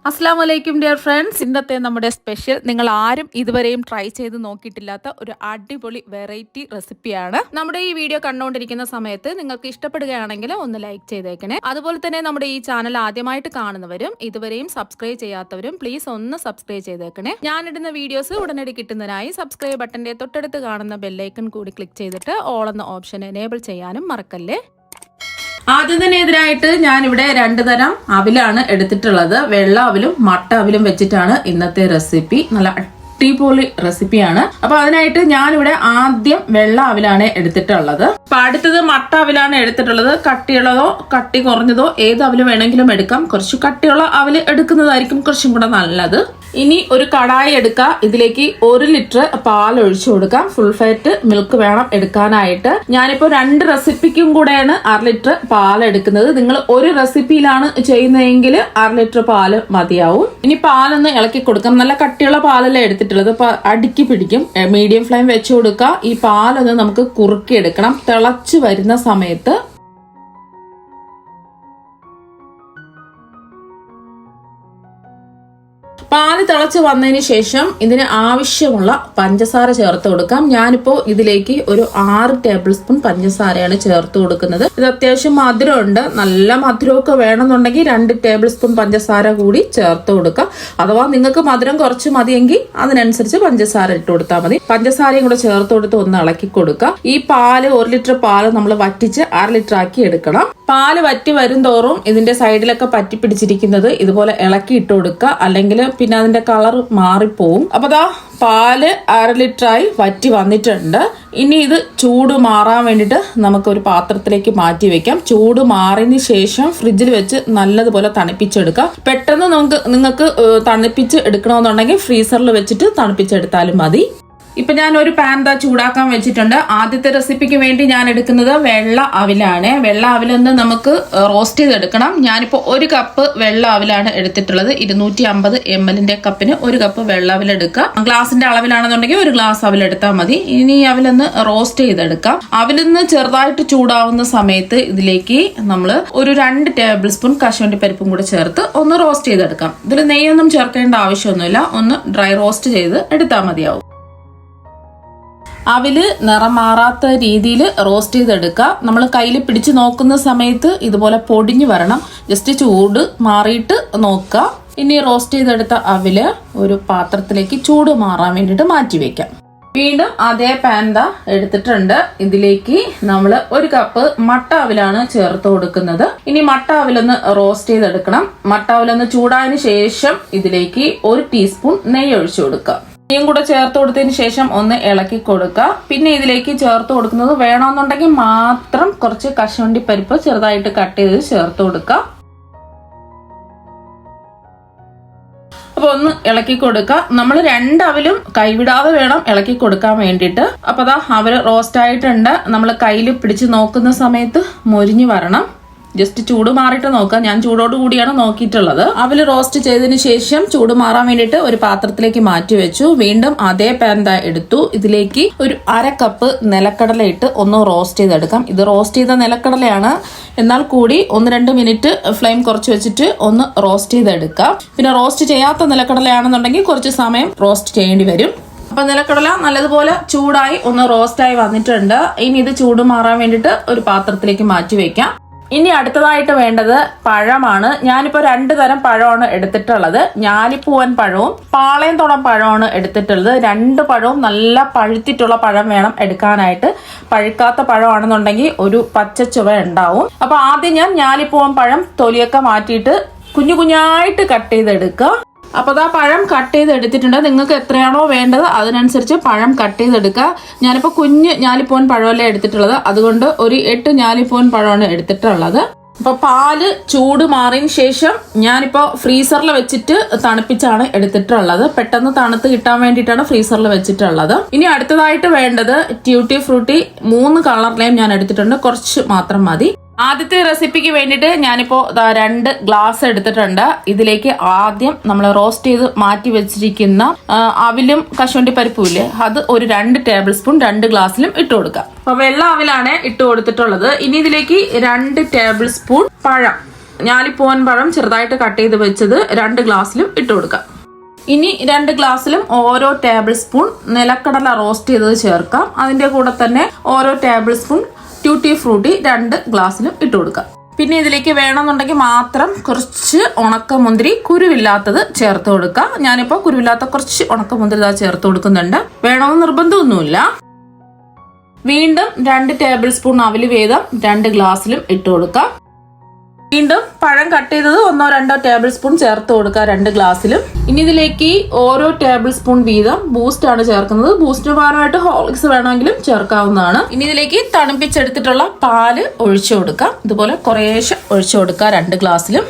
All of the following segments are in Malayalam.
അസ്സലാമു അലൈക്കും ഡിയർ ഫ്രണ്ട്സ്. ഇന്നത്തെ നമ്മുടെ സ്പെഷ്യൽ നിങ്ങൾ ആരും ഇതുവരെയും ട്രൈ ചെയ്ത് നോക്കിയിട്ടില്ലാത്ത ഒരു അടിപൊളി വെറൈറ്റി റെസിപ്പിയാണ്. നമ്മുടെ ഈ വീഡിയോ കണ്ടുകൊണ്ടിരിക്കുന്ന സമയത്ത് നിങ്ങൾക്ക് ഇഷ്ടപ്പെടുകയാണെങ്കിൽ ഒന്ന് ലൈക്ക് ചെയ്തേക്കണേ. അതുപോലെ തന്നെ നമ്മുടെ ഈ ചാനൽ ആദ്യമായിട്ട് കാണുന്നവരും ഇതുവരെയും സബ്സ്ക്രൈബ് ചെയ്യാത്തവരും പ്ലീസ് ഒന്ന് സബ്സ്ക്രൈബ് ചെയ്തേക്കണേ. ഞാനിടുന്ന വീഡിയോസ് ഉടനടി കിട്ടുന്നതിനായി സബ്സ്ക്രൈബ് ബട്ടന്റെ തൊട്ടടുത്ത് കാണുന്ന ബെല്ലൈക്കൺ കൂടി ക്ലിക്ക് ചെയ്തിട്ട് ഓൾ എന്ന ഓപ്ഷൻ എനേബിൾ ചെയ്യാനും മറക്കല്ലേ. ആദ്യം തന്നെ ഇതിനായിട്ട് ഞാനിവിടെ 2 തരം അവിലാണ് എടുത്തിട്ടുള്ളത്. വെള്ള അവിലും മട്ട അവിലും വെച്ചിട്ടാണ് ഇന്നത്തെ റെസിപ്പി. നല്ല അടിപൊളി റെസിപ്പിയാണ്. അപ്പൊ അതിനായിട്ട് ഞാനിവിടെ ആദ്യം വെള്ള അവിലാണ് എടുത്തിട്ടുള്ളത്. അപ്പൊ അടുത്തത് മട്ട അവിലാണ് എടുത്തിട്ടുള്ളത്. കട്ടിയുള്ളതോ കട്ടി കുറഞ്ഞതോ ഏത് അവില് വേണമെങ്കിലും എടുക്കാം. കുറച്ച് കട്ടിയുള്ള അവില് എടുക്കുന്നതായിരിക്കും കുറച്ചും കൂടെ നല്ലത്. ഇനി ഒരു കടായി എടുക്കുക. ഇതിലേക്ക് 1 ലിറ്റർ പാൽ ഒഴിച്ചു കൊടുക്കാം. ഫുൾ ഫാറ്റ് മിൽക്ക് വേണം എടുക്കാനായിട്ട്. ഞാനിപ്പോ 2 റെസിപ്പിക്കും കൂടെയാണ് 1/2 ലിറ്റർ പാൽ എടുക്കുന്നത്. നിങ്ങൾ ഒരു റെസിപ്പിയിലാണ് ചെയ്യുന്നതെങ്കിൽ 1/2 ലിറ്റർ പാല് മതിയാവും. ഇനി പാലൊന്ന് ഇളക്കി കൊടുക്കാം. നല്ല കട്ടിയുള്ള പാലല്ലേ എടുത്തിട്ടുള്ളത്. അപ്പൊ അടുക്കി പിടിക്കും. മീഡിയം ഫ്ലെയിം വെച്ചു കൊടുക്കുക. ഈ പാലൊന്ന് നമുക്ക് കുറുക്കി എടുക്കണം. തിളച്ചു വരുന്ന സമയത്ത് പാല് തിളച്ച് വന്നതിന് ശേഷം ഇതിന് ആവശ്യമുള്ള പഞ്ചസാര ചേർത്ത് കൊടുക്കാം. ഞാനിപ്പോ ഇതിലേക്ക് ഒരു 6 ടേബിൾ സ്പൂൺ പഞ്ചസാരയാണ് ചേർത്ത് കൊടുക്കുന്നത്. ഇത് അത്യാവശ്യം മധുരമുണ്ട്. നല്ല മധുരമൊക്കെ വേണമെന്നുണ്ടെങ്കിൽ 2 ടേബിൾ സ്പൂൺ പഞ്ചസാര കൂടി ചേർത്ത് കൊടുക്കാം. അഥവാ നിങ്ങൾക്ക് മധുരം കുറച്ച് മതിയെങ്കിൽ അതിനനുസരിച്ച് പഞ്ചസാര ഇട്ട് കൊടുത്താൽ മതി. പഞ്ചസാരയും കൂടെ ചേർത്ത് കൊടുത്ത് ഒന്ന് ഇളക്കി കൊടുക്കുക. ഈ പാല് 1 ലിറ്റർ പാല് നമ്മൾ വറ്റിച്ച് 1/2 ലിറ്റർ ആക്കി എടുക്കണം. പാല് വറ്റി വരും തോറും ഇതിന്റെ സൈഡിലൊക്കെ പറ്റി പിടിച്ചിരിക്കുന്നത് ഇതുപോലെ ഇളക്കി ഇട്ട് കൊടുക്കുക. അല്ലെങ്കിൽ പിന്നെ അതിന്റെ കളർ മാറിപ്പോവും. അപ്പൊ ദാ പാല് 1/2 ലിറ്ററായി വറ്റി വന്നിട്ടുണ്ട്. ഇനി ഇത് ചൂട് മാറാൻ വേണ്ടിയിട്ട് നമുക്കൊരു പാത്രത്തിലേക്ക് മാറ്റി വെക്കാം. ചൂട് മാറിയതിന് ശേഷം ഫ്രിഡ്ജിൽ വെച്ച് നല്ലതുപോലെ തണുപ്പിച്ചെടുക്കാം. പെട്ടെന്ന് നിങ്ങൾക്ക് തണുപ്പിച്ച് എടുക്കണമെന്നുണ്ടെങ്കിൽ ഫ്രീസറിൽ വെച്ചിട്ട് തണുപ്പിച്ചെടുത്താലും മതി. ഇപ്പൊ ഞാൻ ഒരു പാൻ ചൂടാക്കാൻ വെച്ചിട്ടുണ്ട്. ആദ്യത്തെ റെസിപ്പിക്ക് വേണ്ടി ഞാൻ എടുക്കുന്നത് വെള്ള അവിലാണ്. വെള്ള അവിലൊന്ന് നമുക്ക് റോസ്റ്റ് ചെയ്തെടുക്കണം. ഞാനിപ്പോ 1 കപ്പ് വെള്ള അവിലാണ് എടുത്തിട്ടുള്ളത്. 250 ml കപ്പിന് 1 കപ്പ് വെള്ള അവിൽ എടുക്കുക. ഗ്ലാസിന്റെ അളവിലാണെന്നുണ്ടെങ്കിൽ 1 ഗ്ലാസ് അവിൽ എടുത്താൽ മതി. ഇനി ഈ അവിലൊന്ന് റോസ്റ്റ് ചെയ്തെടുക്കാം. അവിലൊന്ന് ചെറുതായിട്ട് ചൂടാവുന്ന സമയത്ത് ഇതിലേക്ക് നമ്മൾ ഒരു 2 ടേബിൾ സ്പൂൺ കശുവണ്ടി പരിപ്പും കൂടെ ചേർത്ത് ഒന്ന് റോസ്റ്റ് ചെയ്തെടുക്കാം. ഇതിൽ നെയ്യൊന്നും ചേർക്കേണ്ട ആവശ്യമൊന്നുമില്ല. ഒന്ന് ഡ്രൈ റോസ്റ്റ് ചെയ്ത് എടുത്താൽ മതിയാവും. അവില് നിറം മാറാത്ത രീതിയിൽ റോസ്റ്റ് ചെയ്തെടുക്കുക. നമ്മൾ കയ്യിൽ പിടിച്ചു നോക്കുന്ന സമയത്ത് ഇതുപോലെ പൊടിഞ്ഞു വരണം. ജസ്റ്റ് ചൂട് മാറിയിട്ട് നോക്കുക. ഇനി റോസ്റ്റ് ചെയ്തെടുത്ത അവില് ഒരു പാത്രത്തിലേക്ക് ചൂട് മാറാൻ വേണ്ടിയിട്ട് മാറ്റി വെക്കാം. വീണ്ടും അതേ പാൻ എടുത്തിട്ടുണ്ട്. ഇതിലേക്ക് നമ്മൾ 1 കപ്പ് മട്ട അവിലാണ് ചേർത്ത് കൊടുക്കുന്നത്. ഇനി മട്ട അവിലൊന്ന് റോസ്റ്റ് ചെയ്തെടുക്കണം. മട്ട അവിലൊന്ന് ചൂടായതിനു ശേഷം ഇതിലേക്ക് 1 ടീസ്പൂൺ നെയ്യ് ഒഴിച്ചു കൊടുക്കുക. നെയ്യും കൂടെ ചേർത്ത് കൊടുത്തതിന് ശേഷം ഒന്ന് ഇളക്കി കൊടുക്കുക. പിന്നെ ഇതിലേക്ക് ചേർത്ത് കൊടുക്കുന്നത് വേണമെന്നുണ്ടെങ്കിൽ മാത്രം കുറച്ച് കശുവണ്ടി പരിപ്പ് ചെറുതായിട്ട് കട്ട് ചെയ്ത് ചേർത്ത് കൊടുക്കുക. അപ്പൊ ഒന്ന് ഇളക്കി കൊടുക്കുക. നമ്മൾ 2 അവിലും കൈവിടാതെ വേണം ഇളക്കി കൊടുക്കാൻ വേണ്ടിയിട്ട്. അപ്പൊ അതാ അവര് റോസ്റ്റ് ആയിട്ടുണ്ട്. നമ്മൾ കയ്യിൽ പിടിച്ച് നോക്കുന്ന സമയത്ത് മൊരിഞ്ഞു വരണം. ജസ്റ്റ് ചൂട് മാറിയിട്ട് നോക്കുക. ഞാൻ ചൂടോട് കൂടിയാണ് നോക്കിയിട്ടുള്ളത്. അവല് റോസ്റ്റ് ചെയ്തതിന് ശേഷം ചൂട് മാറാൻ വേണ്ടിയിട്ട് ഒരു പാത്രത്തിലേക്ക് മാറ്റി വെച്ചു. വീണ്ടും അതേ പാൻ എടുത്തു. ഇതിലേക്ക് ഒരു 1/2 കപ്പ് നിലക്കടല ഇട്ട് ഒന്ന് റോസ്റ്റ് ചെയ്തെടുക്കാം. ഇത് റോസ്റ്റ് ചെയ്ത നിലക്കടലയാണ്. എന്നാൽ കൂടി 1-2 മിനിറ്റ് ഫ്ലെയിം കുറച്ച് വെച്ചിട്ട് ഒന്ന് റോസ്റ്റ് ചെയ്തെടുക്കാം. പിന്നെ റോസ്റ്റ് ചെയ്യാത്ത നിലക്കടലയാണെന്നുണ്ടെങ്കിൽ കുറച്ച് സമയം റോസ്റ്റ് ചെയ്യേണ്ടി വരും. അപ്പൊ നിലക്കടല നല്ലതുപോലെ ചൂടായി ഒന്ന് റോസ്റ്റായി വന്നിട്ടുണ്ട്. ഇനി ഇത് ചൂട് മാറാൻ വേണ്ടിയിട്ട് ഒരു പാത്രത്തിലേക്ക് മാറ്റി വെക്കാം. ഇനി അടുത്തതായിട്ട് വേണ്ടത് പഴമാണ്. ഞാനിപ്പോ 2 തരം പഴമാണ് എടുത്തിട്ടുള്ളത്. ഞാലിപ്പൂവൻ പഴവും പാളയംതോടൻ പഴമാണ് എടുത്തിട്ടുള്ളത്. 2 പഴവും നല്ല പഴുത്തിട്ടുള്ള പഴം വേണം എടുക്കാനായിട്ട്. പഴുക്കാത്ത പഴമാണെന്നുണ്ടെങ്കിൽ ഒരു പച്ച ചുവ ഉണ്ടാവും. അപ്പൊ ആദ്യം ഞാൻ ഞാലിപ്പൂവൻ പഴം തൊലിയൊക്കെ മാറ്റിയിട്ട് കുഞ്ഞു കുഞ്ഞായിട്ട് കട്ട് ചെയ്തെടുക്കുക. അപ്പൊ ആ പഴം കട്ട് ചെയ്ത് എടുത്തിട്ടുണ്ട്. നിങ്ങൾക്ക് എത്രയാണോ വേണ്ടത് അതിനനുസരിച്ച് പഴം കട്ട് ചെയ്തെടുക്കുക. ഞാനിപ്പോ കുഞ്ഞ് ഞാലിപ്പൂവൻ പഴമല്ലേ എടുത്തിട്ടുള്ളത്. അതുകൊണ്ട് ഒരു 8 ഞാലിപ്പൂവൻ പഴമാണ് എടുത്തിട്ടുള്ളത്. അപ്പൊ പാല് ചൂട് മാറിയതിന് ശേഷം ഞാനിപ്പോ ഫ്രീസറിൽ വെച്ചിട്ട് തണുപ്പിച്ചാണ് എടുത്തിട്ടുള്ളത്. പെട്ടെന്ന് തണുത്ത് കിട്ടാൻ വേണ്ടിയിട്ടാണ് ഫ്രീസറിൽ വെച്ചിട്ടുള്ളത്. ഇനി അടുത്തതായിട്ട് വേണ്ടത് ട്യൂട്ടി ഫ്രൂട്ടി 3 കളറിലെയും ഞാൻ എടുത്തിട്ടുണ്ട്. കുറച്ച് മാത്രം മതി. ആദ്യത്തെ റെസിപ്പിക്ക് വേണ്ടിയിട്ട് ഞാനിപ്പോ 2 ഗ്ലാസ് എടുത്തിട്ടുണ്ട്. ഇതിലേക്ക് ആദ്യം നമ്മൾ റോസ്റ്റ് ചെയ്ത് മാറ്റി വെച്ചിരിക്കുന്ന അവിലും കശുവണ്ടി പരിപ്പും ഇല്ലേ, അത് ഒരു 2 ടേബിൾ സ്പൂൺ 2 ഗ്ലാസ്സിലും ഇട്ട് കൊടുക്കാം. അപ്പൊ വെള്ള അവിലാണ് ഇട്ട് കൊടുത്തിട്ടുള്ളത്. ഇനി ഇതിലേക്ക് 2 ടേബിൾ സ്പൂൺ പഴം ഞാലിപ്പൂവൻ പഴം ചെറുതായിട്ട് കട്ട് ചെയ്ത് വെച്ചത് 2 ഗ്ലാസ്സിലും ഇട്ട് കൊടുക്കാം. ഇനി 2 ഗ്ലാസ്സിലും ഓരോ ടേബിൾ സ്പൂൺ നിലക്കടല റോസ്റ്റ് ചെയ്തത് ചേർക്കാം. അതിന്റെ കൂടെ തന്നെ ഓരോ ടേബിൾ സ്പൂൺ ട്യൂട്ടി ഫ്രൂട്ടി 2 ഗ്ലാസ്സിലും ഇട്ട് കൊടുക്കാം. പിന്നെ ഇതിലേക്ക് വേണമെന്നുണ്ടെങ്കിൽ മാത്രം കുറച്ച് ഉണക്കമുന്തിരി കുരുവില്ലാത്തത് ചേർത്ത് കൊടുക്കാം. ഞാനിപ്പോൾ കുരുവില്ലാത്ത കുറച്ച് ഉണക്കമുന്തിരി ചേർത്ത് കൊടുക്കുന്നുണ്ട്. വേണമെന്ന് നിർബന്ധമൊന്നുമില്ല. വീണ്ടും 2 ടേബിൾ സ്പൂൺ അവില് വീതം 2 ഗ്ലാസ്സിലും ഇട്ട് കൊടുക്കാം. വീണ്ടും പഴം കട്ട് ചെയ്തത് 1-2 ടേബിൾ സ്പൂൺ ചേർത്ത് കൊടുക്കുക 2 ഗ്ലാസ്സിലും. ഇനി ഇതിലേക്ക് ഓരോ ടേബിൾ സ്പൂൺ വീതം ബൂസ്റ്റ് ആണ് ചേർക്കുന്നത്. ബൂസ്റ്റിന് പകരമായിട്ട് ഹോർലിക്സ് വേണമെങ്കിലും ചേർക്കാവുന്നതാണ്. ഇനി ഇതിലേക്ക് തണുപ്പിച്ചെടുത്തിട്ടുള്ള പാല് ഒഴിച്ചു കൊടുക്കാം. ഇതുപോലെ കുറേശ്ശെ ഒഴിച്ചു കൊടുക്കുക 2 ഗ്ലാസ്സിലും.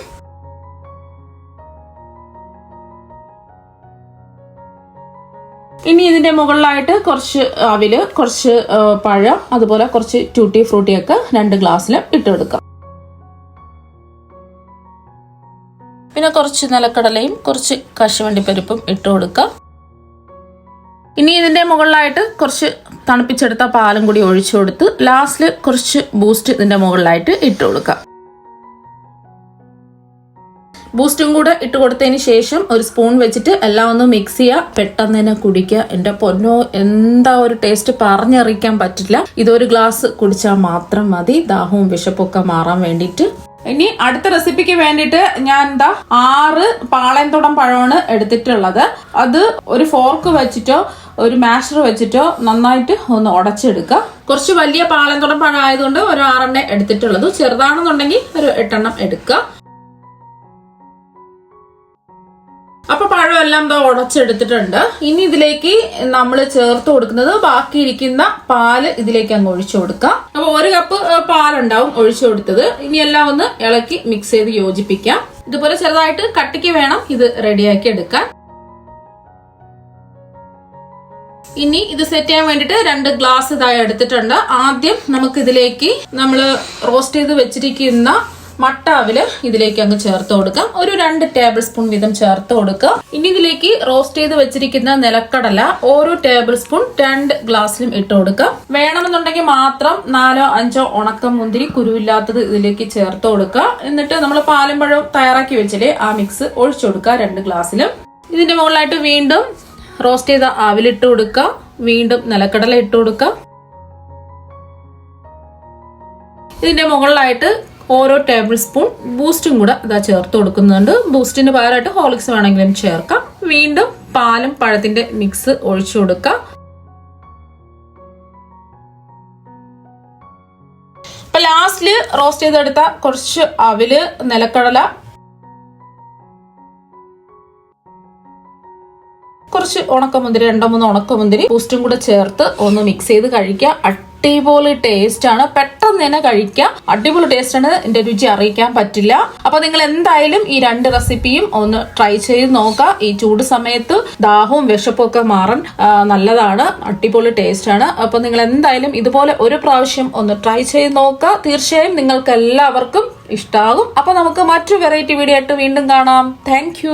ഇനി ഇതിന്റെ മുകളിലായിട്ട് കുറച്ച് അവില്, കുറച്ച് പഴം, അതുപോലെ കുറച്ച് ട്യൂട്ടി ഫ്രൂട്ടിയൊക്കെ 2 ഗ്ലാസ്സിലും ഇട്ടെടുക്കാം. പിന്നെ കുറച്ച് നിലക്കടലയും കുറച്ച് കശുവണ്ടിപ്പരിപ്പും ഇട്ട് കൊടുക്കാം. ഇനി ഇതിന്റെ മുകളിലായിട്ട് കുറച്ച് തണുപ്പിച്ചെടുത്ത പാലും കൂടി ഒഴിച്ചു കൊടുത്ത് ലാസ്റ്റിൽ കുറച്ച് ബൂസ്റ്റ് ഇതിന്റെ മുകളിലായിട്ട് ഇട്ട് കൊടുക്കാം. ബൂസ്റ്റും കൂടെ ഇട്ട് കൊടുത്തതിന് ശേഷം ഒരു സ്പൂൺ വെച്ചിട്ട് എല്ലാം ഒന്ന് മിക്സ് ചെയ്യുക. പെട്ടെന്ന് തന്നെ കുടിക്കുക. എന്റെ പൊന്നോ, എന്താ ഒരു ടേസ്റ്റ് പറഞ്ഞറിയിക്കാൻ പറ്റില്ല. ഇതൊരു ഗ്ലാസ് കുടിച്ചാൽ മാത്രം മതി ദാഹവും വിശപ്പൊക്കെ മാറാൻ വേണ്ടിയിട്ട്. ഇനി അടുത്ത റെസിപ്പിക്ക് വേണ്ടിയിട്ട് ഞാൻ 6 പാളയംതോടൻ പഴമാണ് എടുത്തിട്ടുള്ളത്. അത് ഒരു ഫോർക്ക് വെച്ചിട്ടോ ഒരു മാഷർ വെച്ചിട്ടോ നന്നായിട്ട് ഒന്ന് ഉടച്ചെടുക്കുക. കുറച്ച് വലിയ പാളയംതോടൻ പഴം ആയതുകൊണ്ട് ഒരു 6 എടുത്തിട്ടുള്ളത്. ചെറുതാണെന്നുണ്ടെങ്കിൽ ഒരു 8 എടുക്കുക. അപ്പൊ പഴം എല്ലാം ഉടച്ചെടുത്തിട്ടുണ്ട്. ഇനി ഇതിലേക്ക് നമ്മൾ ചേർത്ത് കൊടുക്കുന്നത് ബാക്കിയിരിക്കുന്ന പാല് ഇതിലേക്ക് അങ്ങ് ഒഴിച്ചു കൊടുക്കാം. അപ്പൊ 1 കപ്പ് പാലുണ്ടാവും ഒഴിച്ചു കൊടുത്തത്. ഇനി എല്ലാം ഒന്ന് ഇളക്കി മിക്സ് ചെയ്ത് യോജിപ്പിക്കാം. ഇതുപോലെ ചെറുതായിട്ട് കട്ടിക്ക് വേണം ഇത് റെഡിയാക്കി എടുക്കാൻ. ഇനി ഇത് സെറ്റ് ചെയ്യാൻ വേണ്ടിട്ട് 2 ഗ്ലാസ് ഇതായി എടുത്തിട്ടുണ്ട്. ആദ്യം നമുക്ക് ഇതിലേക്ക് നമ്മൾ റോസ്റ്റ് ചെയ്ത് വെച്ചിരിക്കുന്ന മട്ടാവില് ഇതിലേക്ക് അങ്ങ് ചേർത്ത് കൊടുക്കാം. ഒരു 2 ടേബിൾ സ്പൂൺ വീതം ചേർത്ത് കൊടുക്കുക. ഇനി ഇതിലേക്ക് റോസ്റ്റ് ചെയ്ത് വെച്ചിരിക്കുന്ന നിലക്കടല ഓരോ ടേബിൾ സ്പൂൺ 2 ഗ്ലാസ്സിലും ഇട്ട് കൊടുക്കാം. വേണമെന്നുണ്ടെങ്കിൽ മാത്രം 4-5 ഉണക്കമുന്തിരി കുരുവില്ലാത്തത് ഇതിലേക്ക് ചേർത്ത് കൊടുക്കുക. എന്നിട്ട് നമ്മൾ പാലും പഴവും തയ്യാറാക്കി വെച്ചില്ലേ ആ മിക്സ് ഒഴിച്ചു കൊടുക്കുക 2 ഗ്ലാസ്സിലും. ഇതിന്റെ മുകളിലായിട്ട് വീണ്ടും റോസ്റ്റ് ചെയ്ത അവിലിട്ട് കൊടുക്കുക. വീണ്ടും നിലക്കടല ഇട്ട് കൊടുക്കുക. ഇതിന്റെ മുകളിലായിട്ട് ഓരോ ടേബിൾ സ്പൂൺ ബൂസ്റ്റും കൂടെ ഇതാ ചേർത്ത് കൊടുക്കുന്നുണ്ട്. ബൂസ്റ്റിന് പകരമായിട്ട് ഹോർലിക്സ് വേണമെങ്കിലും ചേർക്കാം. വീണ്ടും പാലും പഴത്തിന്റെ മിക്സ് ഒഴിച്ചു കൊടുക്കാം. ഇപ്പൊ ലാസ്റ്റില് റോസ്റ്റ് ചെയ്തെടുത്ത കുറച്ച് അവില്, നിലക്കടല, കുറച്ച് ഉണക്കമുന്തിരി 2-3 ഉണക്കമുന്തിരി ബൂസ്റ്റും കൂടെ ചേർത്ത് ഒന്ന് മിക്സ് ചെയ്ത് കഴിക്കുക. അടിപൊളി ടേസ്റ്റ് ആണ്. പെട്ടെന്ന് തന്നെ കഴിക്കാം. അടിപൊളി ടേസ്റ്റ് ആണ്. എന്റെ രുചി അറിയിക്കാൻ പറ്റില്ല. അപ്പൊ നിങ്ങൾ എന്തായാലും ഈ 2 റെസിപ്പിയും ഒന്ന് ട്രൈ ചെയ്ത് നോക്കുക. ഈ ചൂട് സമയത്ത് ദാഹവും വിശപ്പും ഒക്കെ മാറാൻ നല്ലതാണ്. അടിപൊളി ടേസ്റ്റ് ആണ്. അപ്പൊ നിങ്ങൾ എന്തായാലും ഇതുപോലെ ഒരു പ്രാവശ്യം ഒന്ന് ട്രൈ ചെയ്ത് നോക്കുക. തീർച്ചയായും നിങ്ങൾക്ക് എല്ലാവർക്കും ഇഷ്ടാകും. അപ്പൊ നമുക്ക് മറ്റൊരു വെറൈറ്റി വീഡിയോ ആയിട്ട് വീണ്ടും കാണാം. താങ്ക്